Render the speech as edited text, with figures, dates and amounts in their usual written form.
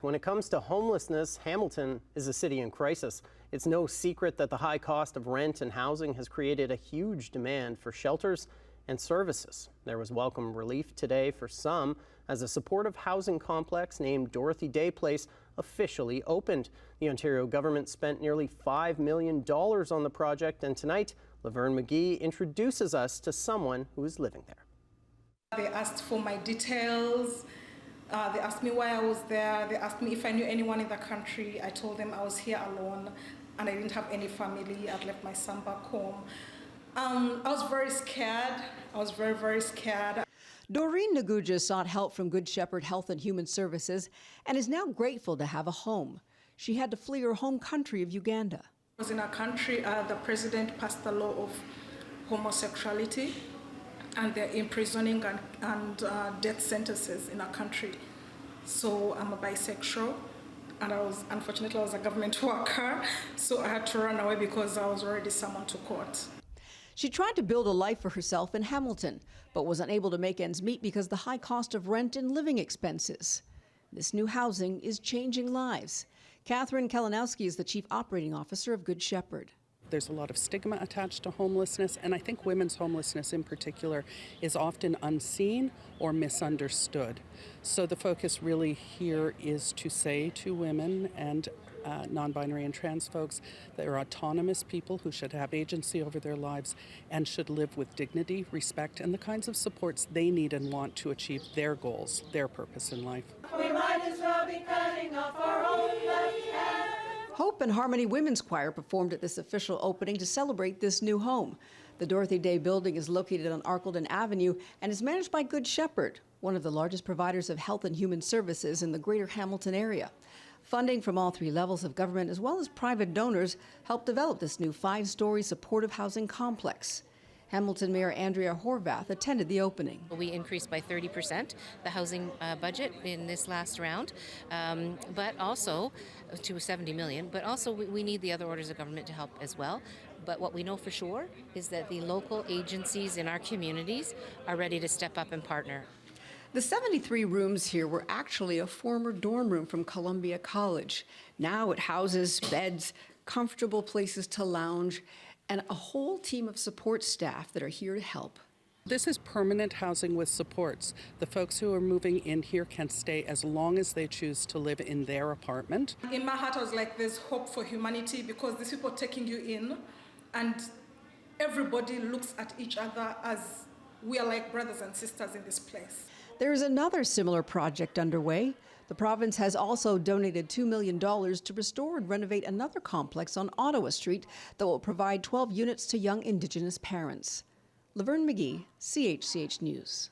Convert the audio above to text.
When it comes to homelessness, Hamilton is a city in crisis. It's no secret that the high cost of rent and housing has created a huge demand for shelters and services. There was welcome relief today for some as a supportive housing complex named Dorothy Day Place officially opened. The Ontario government spent nearly $5 million on the project, and tonight, Laverne McGee introduces us to someone who is living there. They asked for my details. They asked me why I was there. They asked me if I knew anyone in the country. I told them I was here alone and I didn't have any family. I'd left my son back home. I was very scared. I was very, very scared. Doreen Naguja sought help from Good Shepherd Health and Human Services and is now grateful to have a home. She had to flee her home country of Uganda. I was in a country, the president passed the law of homosexuality, and they're imprisoning and death sentences in our country. So I'm a bisexual, and unfortunately I was a government worker, so I had to run away because I was already summoned to court. She tried to build a life for herself in Hamilton, but was unable to make ends meet because of the high cost of rent and living expenses. This new housing is changing lives. KALINOWSKI is the Chief Operating Officer of Good Shepherd. There's a lot of stigma attached to homelessness, and I think women's homelessness in particular is often unseen or misunderstood. So the focus really here is to say to women and non-binary and trans folks that they're autonomous people who should have agency over their lives and should live with dignity, respect, and the kinds of supports they need and want to achieve their goals, their purpose in life. We might as well be cutting off our own left hand. Hope and Harmony Women's Choir performed at this official opening to celebrate this new home. The Dorothy Day building is located on Arkledun Avenue and is managed by Good Shepherd, one of the largest providers of health and human services in the greater Hamilton area. Funding from all three levels of government as well as private donors helped develop this new 5-story supportive housing complex. Hamilton Mayor Andrea Horwath attended the opening. We increased by 30% the housing budget in this last round, but also to $70 million. But also we need the other orders of government to help as well. But what we know for sure is that the local agencies in our communities are ready to step up and partner. The 73 rooms here were actually a former dorm room from Columbia College. Now it houses beds, comfortable places to lounge, and a whole team of support staff that are here to help. This is permanent housing with supports. The folks who are moving in here can stay as long as they choose to live in their apartment. In my heart I was like, there's hope for humanity because these people are taking you in and everybody looks at each other as we are like brothers and sisters in this place. There is another similar project underway. The province has also donated $2 million to restore and renovate another complex on Ottawa Street that will provide 12 units to young Indigenous parents. Laverne McGee, CHCH News.